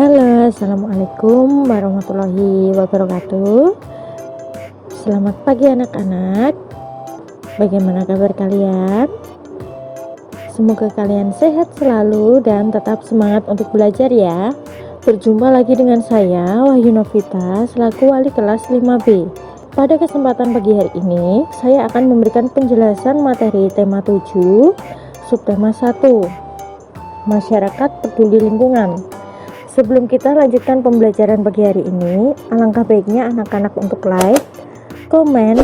Halo, assalamualaikum warahmatullahi wabarakatuh. Selamat pagi anak-anak. Bagaimana kabar kalian? Semoga kalian sehat selalu dan tetap semangat untuk belajar ya. Berjumpa lagi dengan saya Wahyu Novita selaku wali kelas 5B. Pada kesempatan pagi hari ini saya akan memberikan penjelasan materi tema 7 subtema 1 Masyarakat Peduli Lingkungan. Sebelum kita lanjutkan pembelajaran pagi hari ini, alangkah baiknya anak-anak untuk like, komen,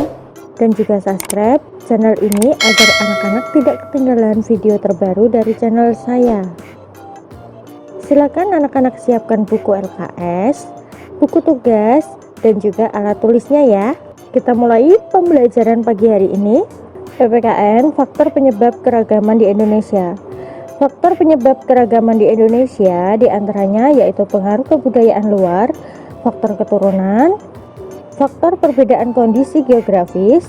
dan juga subscribe channel ini agar anak-anak tidak ketinggalan video terbaru dari channel saya. Silakan anak-anak siapkan buku LKS, buku tugas, dan juga alat tulisnya ya. Kita mulai pembelajaran pagi hari ini. PPKN, faktor penyebab keragaman di Indonesia. Faktor penyebab keragaman di Indonesia diantaranya yaitu pengaruh kebudayaan luar, faktor keturunan, faktor perbedaan kondisi geografis,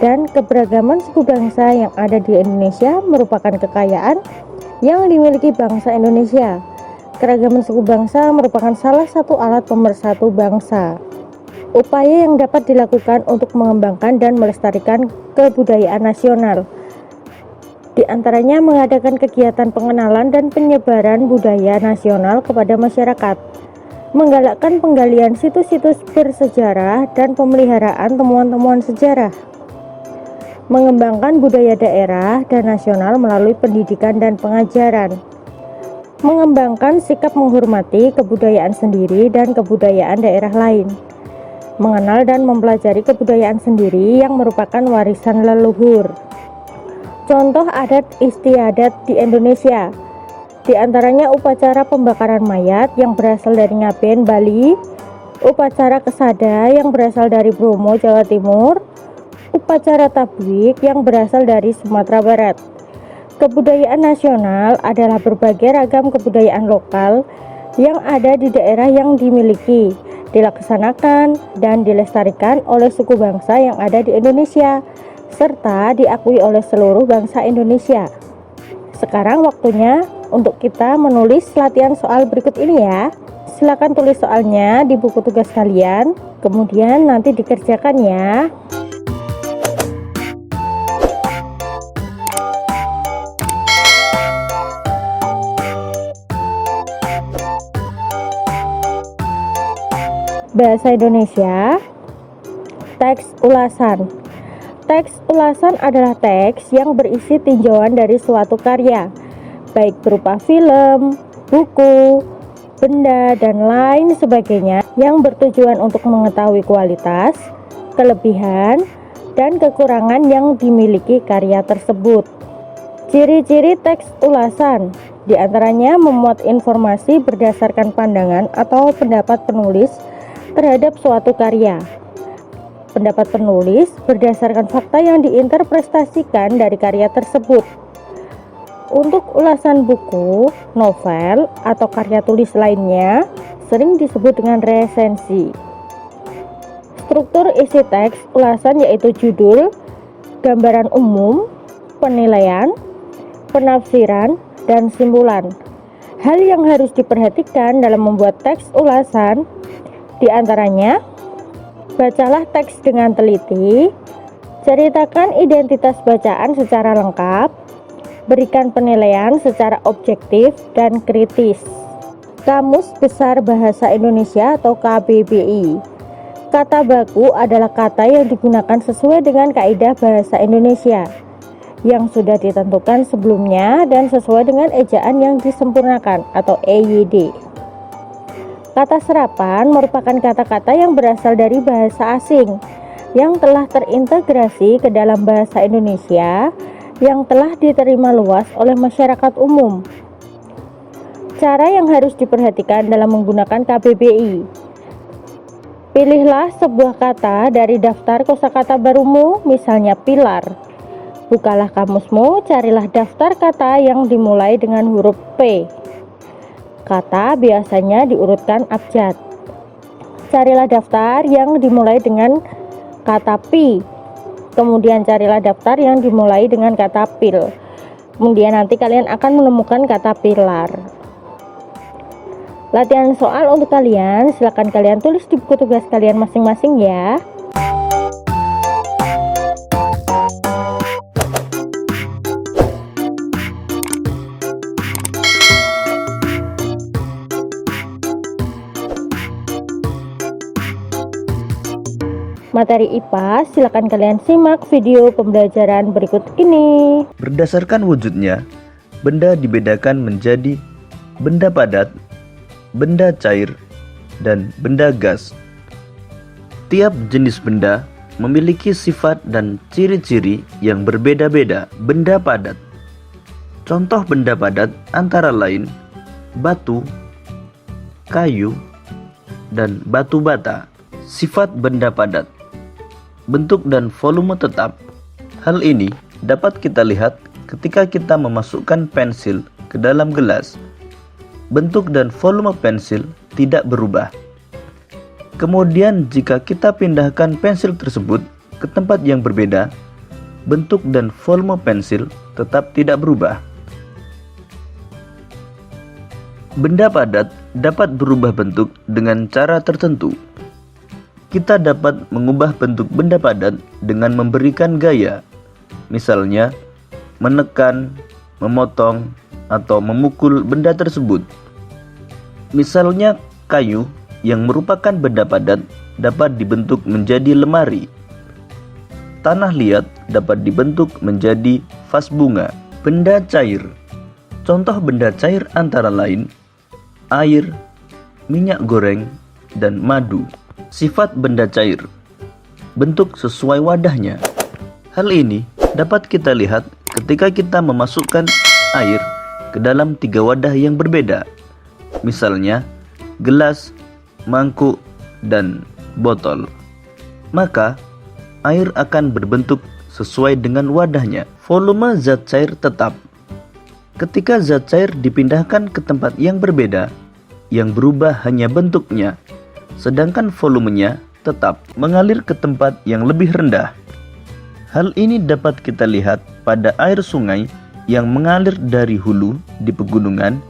dan keberagaman suku bangsa yang ada di Indonesia merupakan kekayaan yang dimiliki bangsa Indonesia. Keragaman suku bangsa merupakan salah satu alat pemersatu bangsa. Upaya yang dapat dilakukan untuk mengembangkan dan melestarikan kebudayaan nasional. Di antaranya mengadakan kegiatan pengenalan dan penyebaran budaya nasional kepada masyarakat, menggalakkan penggalian situs-situs bersejarah dan pemeliharaan temuan-temuan sejarah, mengembangkan budaya daerah dan nasional melalui pendidikan dan pengajaran, mengembangkan sikap menghormati kebudayaan sendiri dan kebudayaan daerah lain, mengenal dan mempelajari kebudayaan sendiri yang merupakan warisan leluhur. Contoh adat istiadat di Indonesia, di antaranya upacara pembakaran mayat yang berasal dari Ngaben, Bali, upacara Kesada yang berasal dari Bromo, Jawa Timur, upacara Tablik yang berasal dari Sumatera Barat. Kebudayaan nasional adalah berbagai ragam kebudayaan lokal yang ada di daerah yang dimiliki, dilaksanakan, dan dilestarikan oleh suku bangsa yang ada di Indonesia, serta diakui oleh seluruh bangsa Indonesia. Sekarang waktunya untuk kita menulis latihan soal berikut ini ya. Silakan tulis soalnya di buku tugas kalian, kemudian nanti dikerjakan ya. Bahasa Indonesia, teks ulasan. Teks ulasan adalah teks yang berisi tinjauan dari suatu karya, baik berupa film, buku, benda, dan lain sebagainya yang bertujuan untuk mengetahui kualitas, kelebihan, dan kekurangan yang dimiliki karya tersebut. Ciri-ciri teks ulasan diantaranya memuat informasi berdasarkan pandangan atau pendapat penulis terhadap suatu karya. Pendapat penulis berdasarkan fakta yang diinterpretasikan dari karya tersebut. Untuk ulasan buku, novel, atau karya tulis lainnya sering disebut dengan resensi. Struktur isi teks ulasan yaitu judul, gambaran umum, penilaian, penafsiran, dan simpulan. Hal yang harus diperhatikan dalam membuat teks ulasan diantaranya: bacalah teks dengan teliti, ceritakan identitas bacaan secara lengkap, berikan penilaian secara objektif dan kritis. Kamus Besar Bahasa Indonesia atau KBBI. Kata baku adalah kata yang digunakan sesuai dengan kaidah bahasa Indonesia yang sudah ditentukan sebelumnya dan sesuai dengan ejaan yang disempurnakan atau EYD. Kata serapan merupakan kata-kata yang berasal dari bahasa asing yang telah terintegrasi ke dalam bahasa Indonesia yang telah diterima luas oleh masyarakat umum. Cara yang harus diperhatikan dalam menggunakan KBBI. Pilihlah sebuah kata dari daftar kosakata barumu, misalnya pilar. Bukalah kamusmu, carilah daftar kata yang dimulai dengan huruf P. Kata biasanya diurutkan abjad. Carilah daftar yang dimulai dengan kata pi. Kemudian carilah daftar yang dimulai dengan kata pil. Kemudian nanti kalian akan menemukan kata pilar. Latihan soal untuk kalian, silakan kalian tulis di buku tugas kalian masing-masing ya. Materi IPA, silakan kalian simak video pembelajaran berikut ini. Berdasarkan wujudnya, benda dibedakan menjadi benda padat, benda cair, dan benda gas. Tiap jenis benda memiliki sifat dan ciri-ciri yang berbeda-beda. Benda padat. Contoh benda padat antara lain batu, kayu, dan batu bata. Sifat benda padat: bentuk dan volume tetap. Hal ini dapat kita lihat ketika kita memasukkan pensil ke dalam gelas. Bentuk dan volume pensil tidak berubah. Kemudian jika kita pindahkan pensil tersebut ke tempat yang berbeda, bentuk dan volume pensil tetap tidak berubah. Benda padat dapat berubah bentuk dengan cara tertentu. Kita dapat mengubah bentuk benda padat dengan memberikan gaya, misalnya menekan, memotong, atau memukul benda tersebut. Misalnya kayu yang merupakan benda padat dapat dibentuk menjadi lemari. Tanah liat dapat dibentuk menjadi vas bunga. Benda cair. Contoh benda cair antara lain air, minyak goreng, dan madu. Sifat benda cair: bentuk sesuai wadahnya. Hal ini dapat kita lihat ketika kita memasukkan air ke dalam 3 wadah yang berbeda, misalnya gelas, mangkuk, dan botol. Maka air akan berbentuk sesuai dengan wadahnya. Volume zat cair tetap. Ketika zat cair dipindahkan ke tempat yang berbeda, yang berubah hanya bentuknya, sedangkan volumenya tetap mengalir ke tempat yang lebih rendah. Hal ini dapat kita lihat pada air sungai yang mengalir dari hulu di pegunungan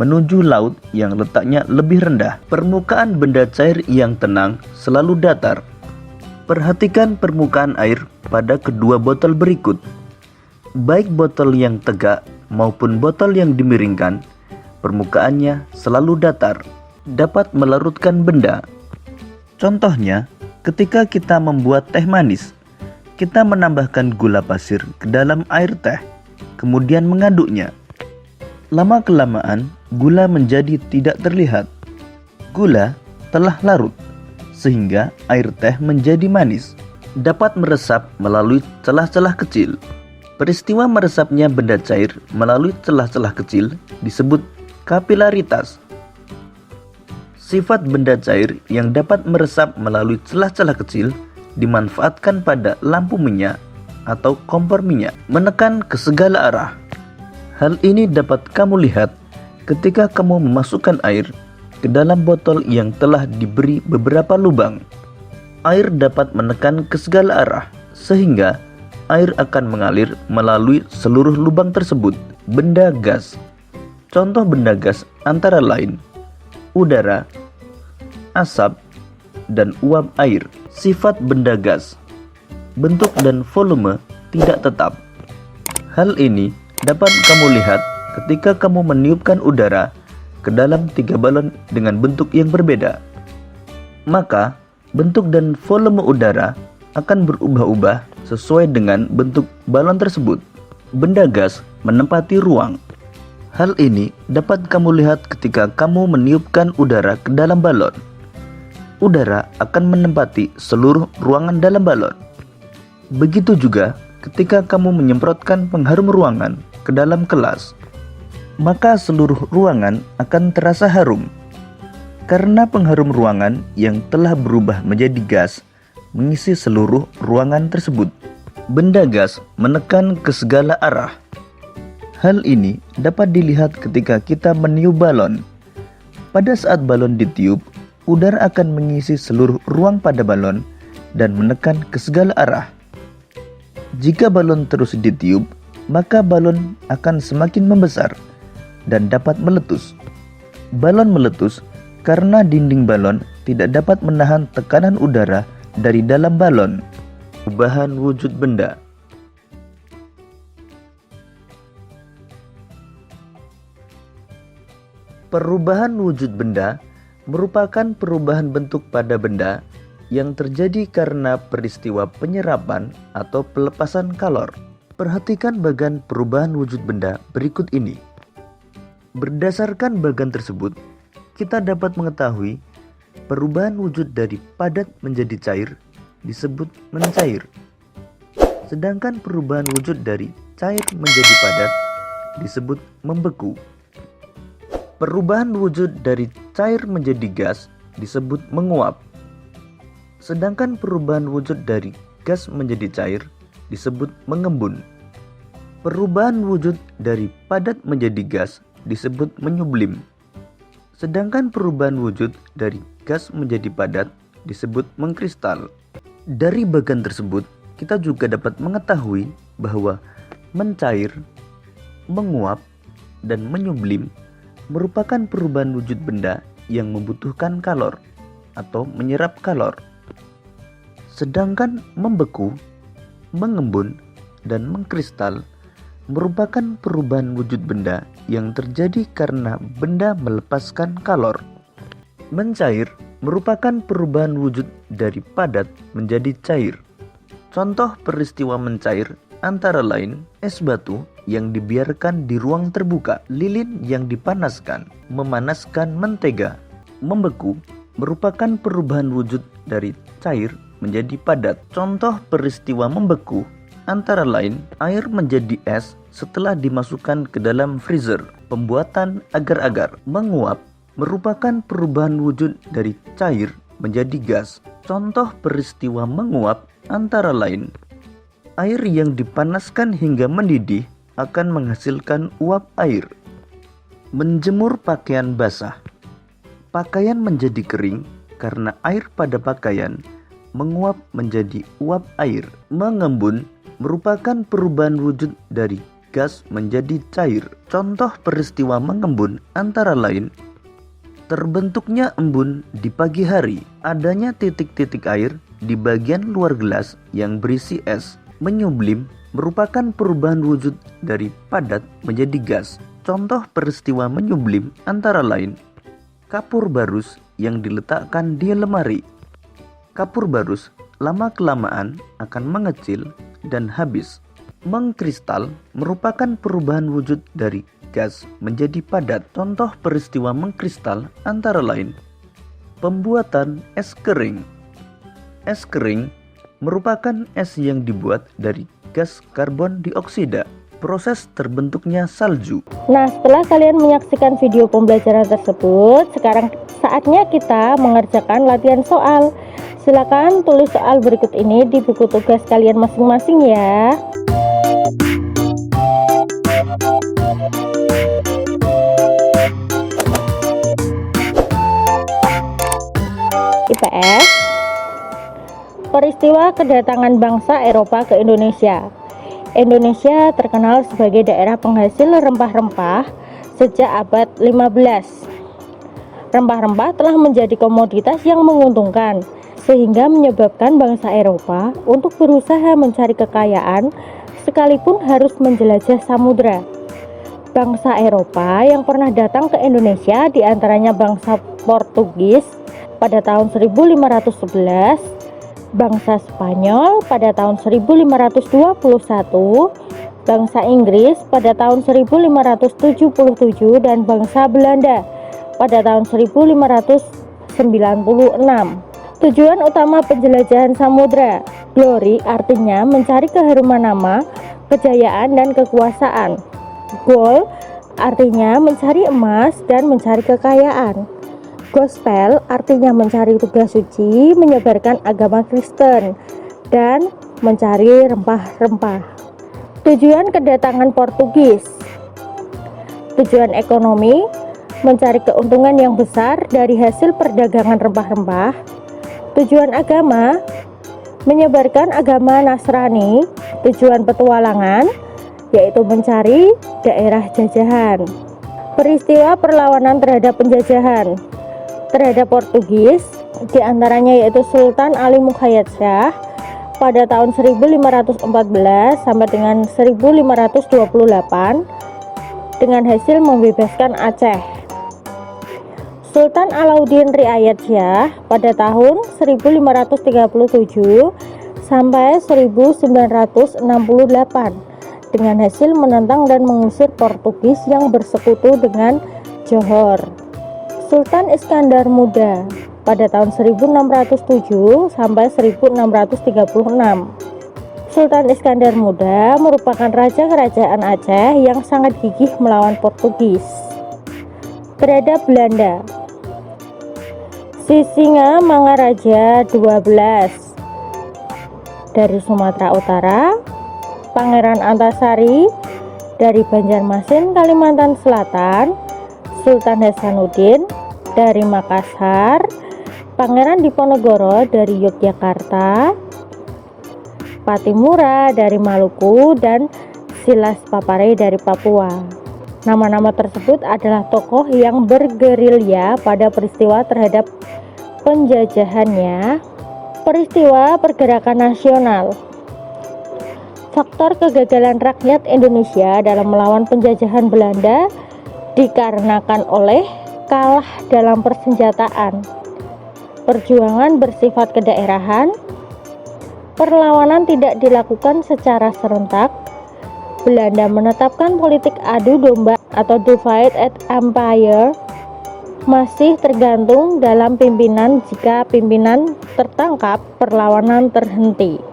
menuju laut yang letaknya lebih rendah. Permukaan benda cair yang tenang selalu datar. Perhatikan permukaan air pada kedua botol berikut. Baik botol yang tegak maupun botol yang dimiringkan, permukaannya selalu datar. Dapat melarutkan benda. Contohnya, ketika kita membuat teh manis, kita menambahkan gula pasir ke dalam air teh, kemudian mengaduknya. Lama-kelamaan, gula menjadi tidak terlihat. Gula telah larut, sehingga air teh menjadi manis. Dapat meresap melalui celah-celah kecil. Peristiwa meresapnya benda cair melalui celah-celah kecil disebut kapilaritas. Sifat benda cair yang dapat meresap melalui celah-celah kecil dimanfaatkan pada lampu minyak atau kompor minyak. Menekan ke segala arah. Hal ini dapat kamu lihat ketika kamu memasukkan air ke dalam botol yang telah diberi beberapa lubang. Air dapat menekan ke segala arah, sehingga air akan mengalir melalui seluruh lubang tersebut. Benda gas. Contoh benda gas antara lain udara, asap, dan uap air. Sifat benda gas: bentuk dan volume tidak tetap. Hal ini dapat kamu lihat ketika kamu meniupkan udara ke dalam 3 balon dengan bentuk yang berbeda. Maka bentuk dan volume udara akan berubah-ubah sesuai dengan bentuk balon tersebut. Benda gas menempati ruang. Hal ini dapat kamu lihat ketika kamu meniupkan udara ke dalam balon. Udara akan menempati seluruh ruangan dalam balon. Begitu juga ketika kamu menyemprotkan pengharum ruangan ke dalam kelas, maka seluruh ruangan akan terasa harum. Karena pengharum ruangan yang telah berubah menjadi gas mengisi seluruh ruangan tersebut. Benda gas menekan ke segala arah. Hal ini dapat dilihat ketika kita meniup balon. Pada saat balon ditiup, udara akan mengisi seluruh ruang pada balon dan menekan ke segala arah. Jika balon terus ditiup, maka balon akan semakin membesar dan dapat meletus. Balon meletus karena dinding balon tidak dapat menahan tekanan udara dari dalam balon. Perubahan wujud benda. Perubahan wujud benda merupakan perubahan bentuk pada benda yang terjadi karena peristiwa penyerapan atau pelepasan kalor. Perhatikan bagan perubahan wujud benda berikut ini. Berdasarkan bagan tersebut, kita dapat mengetahui perubahan wujud dari padat menjadi cair disebut mencair. Sedangkan perubahan wujud dari cair menjadi padat disebut membeku. Perubahan wujud dari cair menjadi gas disebut menguap. Sedangkan perubahan wujud dari gas menjadi cair disebut mengembun. Perubahan wujud dari padat menjadi gas disebut menyublim. Sedangkan perubahan wujud dari gas menjadi padat disebut mengkristal. Dari bagan tersebut, kita juga dapat mengetahui bahwa mencair, menguap, dan menyublim merupakan perubahan wujud benda yang membutuhkan kalor atau menyerap kalor. Sedangkan membeku, mengembun, dan mengkristal merupakan perubahan wujud benda yang terjadi karena benda melepaskan kalor. Mencair merupakan perubahan wujud dari padat menjadi cair. Contoh peristiwa mencair antara lain es batu yang dibiarkan di ruang terbuka, lilin yang dipanaskan, memanaskan mentega. Membeku merupakan perubahan wujud dari cair menjadi padat. Contoh peristiwa membeku antara lain air menjadi es setelah dimasukkan ke dalam freezer, pembuatan agar-agar. Menguap merupakan perubahan wujud dari cair menjadi gas. Contoh peristiwa menguap antara lain air yang dipanaskan hingga mendidih akan menghasilkan uap air. Menjemur pakaian basah. Pakaian menjadi kering karena air pada pakaian menguap menjadi uap air. Mengembun merupakan perubahan wujud dari gas menjadi cair. Contoh peristiwa mengembun antara lain terbentuknya embun di pagi hari, adanya titik-titik air di bagian luar gelas yang berisi es. Menyublim merupakan perubahan wujud dari padat menjadi gas. Contoh peristiwa menyublim antara lain kapur barus yang diletakkan di lemari. Kapur barus lama-kelamaan akan mengecil dan habis. Mengkristal merupakan perubahan wujud dari gas menjadi padat. Contoh peristiwa mengkristal antara lain pembuatan es kering. Es kering merupakan es yang dibuat dari gas karbon dioksida. Proses terbentuknya salju. Nah, setelah kalian menyaksikan video pembelajaran tersebut, sekarang saatnya kita mengerjakan latihan soal. Silakan tulis soal berikut ini di buku tugas kalian masing-masing ya. IPS. Peristiwa kedatangan bangsa Eropa ke Indonesia. Indonesia terkenal sebagai daerah penghasil rempah-rempah sejak abad 15. Rempah-rempah telah menjadi komoditas yang menguntungkan, sehingga menyebabkan bangsa Eropa untuk berusaha mencari kekayaan sekalipun harus menjelajah samudra. Bangsa Eropa yang pernah datang ke Indonesia diantaranya bangsa Portugis pada tahun 1511, bangsa Spanyol pada tahun 1521, bangsa Inggris pada tahun 1577, dan bangsa Belanda pada tahun 1596. Tujuan utama penjelajahan samudra. Glory artinya mencari keharuman nama, kejayaan, dan kekuasaan. Gold artinya mencari emas dan mencari kekayaan. Gospel artinya mencari tugas suci, menyebarkan agama Kristen, dan mencari rempah-rempah. Tujuan kedatangan Portugis. Tujuan ekonomi, mencari keuntungan yang besar dari hasil perdagangan rempah-rempah. Tujuan agama, menyebarkan agama Nasrani. Tujuan petualangan, yaitu mencari daerah jajahan. Peristiwa perlawanan terhadap penjajahan terhadap Portugis, diantaranya yaitu Sultan Ali Mukhayat Shah pada tahun 1514 sampai dengan 1528 dengan hasil membebaskan Aceh. Sultan Alauddin Riayat Shah pada tahun 1537 sampai 1968 dengan hasil menentang dan mengusir Portugis yang bersekutu dengan Johor. Sultan Iskandar Muda pada tahun 1607 sampai 1636. Sultan Iskandar Muda merupakan raja kerajaan Aceh yang sangat gigih melawan Portugis. Terhadap Belanda, Sisinga Mangaraja 12 dari Sumatera Utara, Pangeran Antasari dari Banjarmasin, Kalimantan Selatan, Sultan Hasanuddin dari Makassar, Pangeran Diponegoro dari Yogyakarta, Patimura dari Maluku, dan Silas Papare dari Papua. Nama-nama tersebut adalah tokoh yang bergerilya pada peristiwa terhadap penjajahannya. Peristiwa pergerakan nasional. Faktor kegagalan rakyat Indonesia dalam melawan penjajahan Belanda dikarenakan oleh kalah dalam persenjataan, perjuangan bersifat kedaerahan, perlawanan tidak dilakukan secara serentak, Belanda menetapkan politik adu domba atau divide and empire, masih tergantung dalam pimpinan, jika pimpinan tertangkap perlawanan terhenti.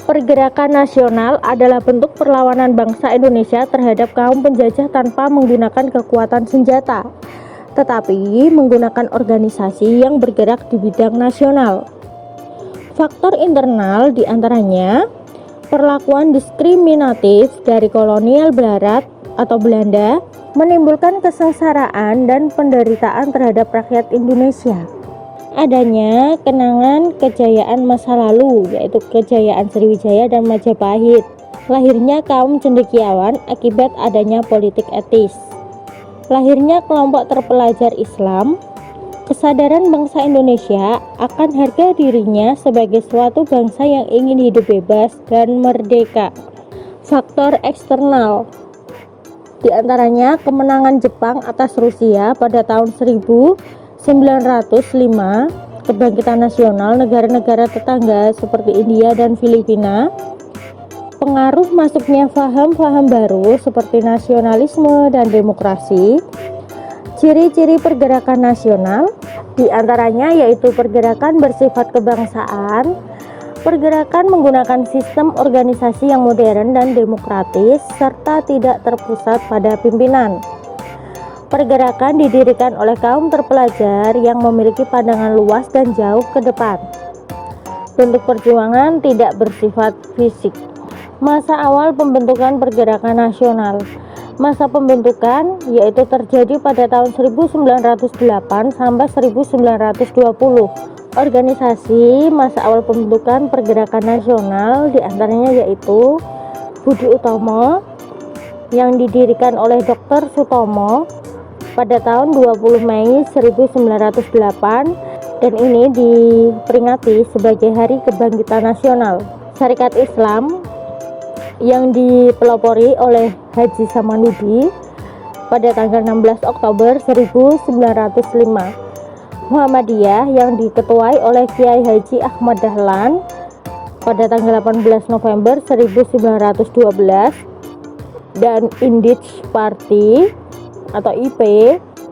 Pergerakan nasional adalah bentuk perlawanan bangsa Indonesia terhadap kaum penjajah tanpa menggunakan kekuatan senjata, tetapi menggunakan organisasi yang bergerak di bidang nasional. Faktor internal diantaranya perlakuan diskriminatif dari kolonial Barat atau Belanda menimbulkan kesengsaraan dan penderitaan terhadap rakyat Indonesia. Adanya kenangan kejayaan masa lalu, yaitu kejayaan Sriwijaya dan Majapahit. Lahirnya kaum cendekiawan akibat adanya politik etis. Lahirnya kelompok terpelajar Islam. Kesadaran bangsa Indonesia akan harga dirinya sebagai suatu bangsa yang ingin hidup bebas dan merdeka. Faktor eksternal diantaranya kemenangan Jepang atas Rusia pada tahun 1905, kebangkitan nasional negara-negara tetangga seperti India dan Filipina, pengaruh masuknya paham-paham baru seperti nasionalisme dan demokrasi. Ciri-ciri pergerakan nasional diantaranya yaitu pergerakan bersifat kebangsaan, pergerakan menggunakan sistem organisasi yang modern dan demokratis, serta tidak terpusat pada pimpinan. Pergerakan didirikan oleh kaum terpelajar yang memiliki pandangan luas dan jauh ke depan. Bentuk perjuangan tidak bersifat fisik. Masa awal pembentukan pergerakan nasional. Masa pembentukan yaitu terjadi pada tahun 1908 sampai 1920. Organisasi masa awal pembentukan pergerakan nasional diantaranya yaitu Budi Utomo yang didirikan oleh Dr. Sutomo pada tahun 20 Mei 1908 dan ini diperingati sebagai Hari Kebangkitan Nasional. Syarikat Islam yang dipelopori oleh Haji Samanudi pada tanggal 16 Oktober 1905. Muhammadiyah yang diketuai oleh Kiai Haji Ahmad Dahlan pada tanggal 18 November 1912 dan Indich Party atau IP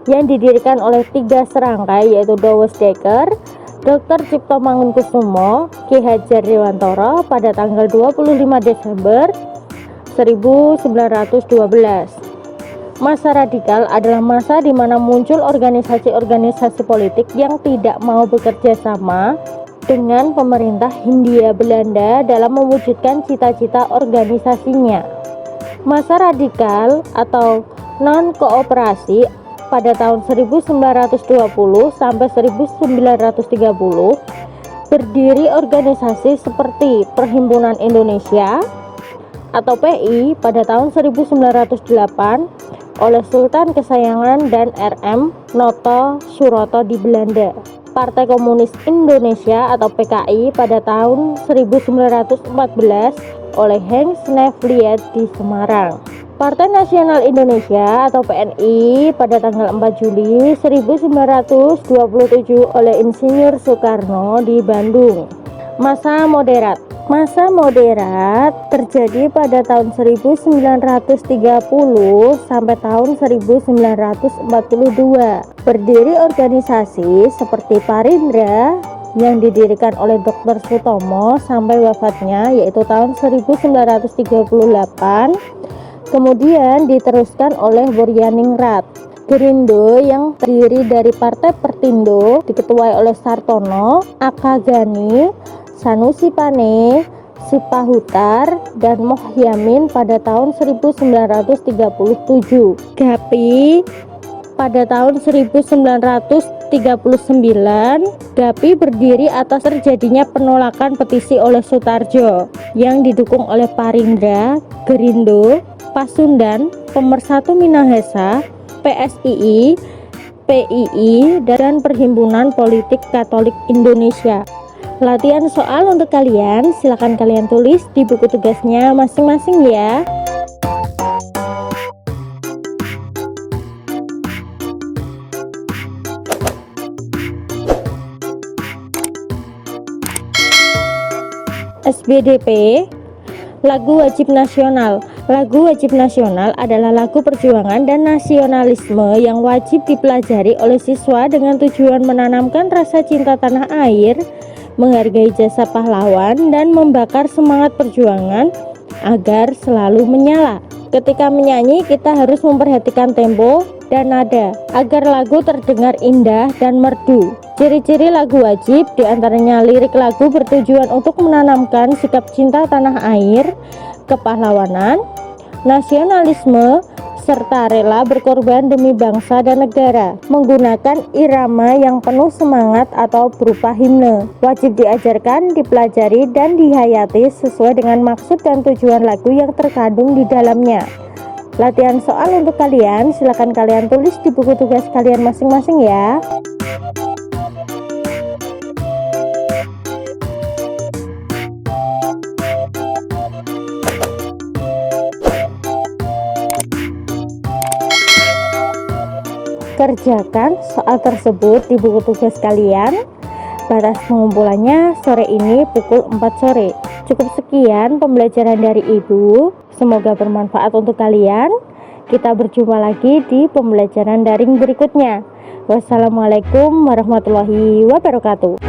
yang didirikan oleh 3 serangkai yaitu Dawes Dekker, Dr. Cipto Mangunkusumo, Ki Hajar Dewantoro pada tanggal 25 Desember 1912. Masa radikal adalah masa di mana muncul organisasi-organisasi politik yang tidak mau bekerja sama dengan pemerintah Hindia Belanda dalam mewujudkan cita-cita organisasinya. Masa radikal atau non-kooperasi pada tahun 1920 sampai 1930 berdiri organisasi seperti Perhimpunan Indonesia atau PI pada tahun 1908, oleh Sultan kesayangan dan RM Noto Suroto di Belanda. Partai Komunis Indonesia atau PKI pada tahun 1914 oleh Hans Nevliet di Semarang. Partai Nasional Indonesia atau PNI pada tanggal 4 Juli 1927 oleh Insinyur Soekarno di Bandung. Masa moderat terjadi pada tahun 1930 sampai tahun 1942. Berdiri organisasi seperti Parindra yang didirikan oleh Dr. Sutomo sampai wafatnya yaitu tahun 1938. Kemudian diteruskan oleh Buryaningrat. Gerindo yang terdiri dari Partai Pertindo diketuai oleh Sartono, Akagani, Sanusi Pane, Sipahutar, dan Mohyamin pada tahun 1937. GAPI pada tahun 1939. GAPI berdiri atas terjadinya penolakan petisi oleh Sutarjo yang didukung oleh Parindra, Gerindo, Pasundan, Pemersatu Minahasa, PSII, PII, dan Perhimpunan Politik Katolik Indonesia. Latihan soal untuk kalian, silakan kalian tulis di buku tugasnya masing-masing ya. SBDP. Lagu wajib nasional. Lagu wajib nasional adalah lagu perjuangan dan nasionalisme yang wajib dipelajari oleh siswa dengan tujuan menanamkan rasa cinta tanah air, menghargai jasa pahlawan, dan membakar semangat perjuangan agar selalu menyala. Ketika menyanyi, kita harus memperhatikan tempo dan nada agar lagu terdengar indah dan merdu. Ciri-ciri lagu wajib diantaranya lirik lagu bertujuan untuk menanamkan sikap cinta tanah air, kepahlawanan, nasionalisme, serta rela berkorban demi bangsa dan negara, menggunakan irama yang penuh semangat atau berupa himne. Wajib diajarkan, dipelajari, dan dihayati sesuai dengan maksud dan tujuan lagu yang terkandung di dalamnya. Latihan soal untuk kalian, silakan kalian tulis di buku tugas kalian masing-masing ya. Kerjakan soal tersebut di buku tugas kalian. Batas pengumpulannya sore ini pukul 4 sore. Cukup sekian pembelajaran dari Ibu. Semoga bermanfaat untuk kalian. Kita berjumpa lagi di pembelajaran daring berikutnya. Wassalamualaikum warahmatullahi wabarakatuh.